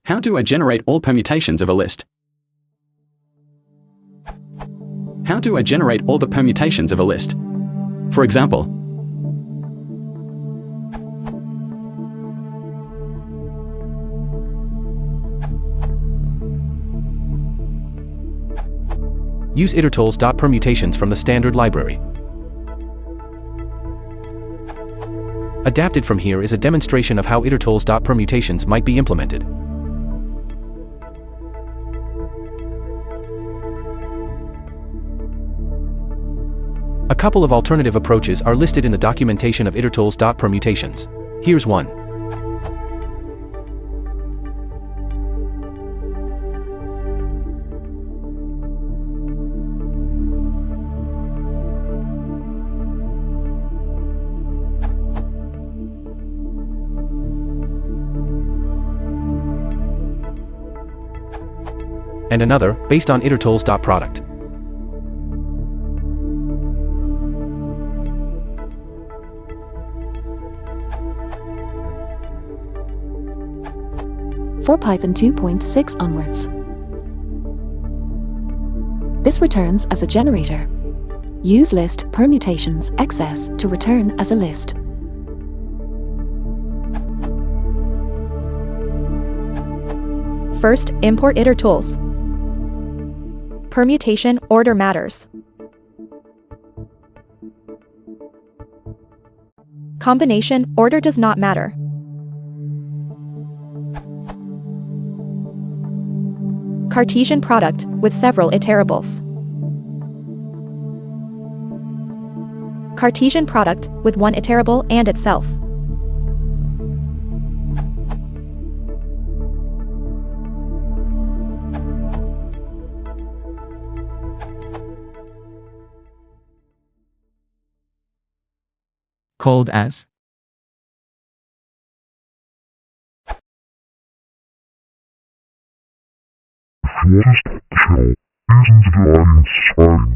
How do I generate all permutations of a list? How do I generate all the permutations of a list? For example, use itertools.permutations from the standard library. Adapted from here is a demonstration of how itertools.permutations might be implemented. A couple of alternative approaches are listed in the documentation of itertools.permutations. Here's one. And another, based on itertools.product. For Python 2.6 onwards. This returns as a generator. Use list permutations XS to return as a list. First, import itertools. Permutation order matters. Combination order does not matter. Cartesian product with several iterables. Cartesian product with one iterable and itself. Called as If you want us to kill, isn't the audience starting?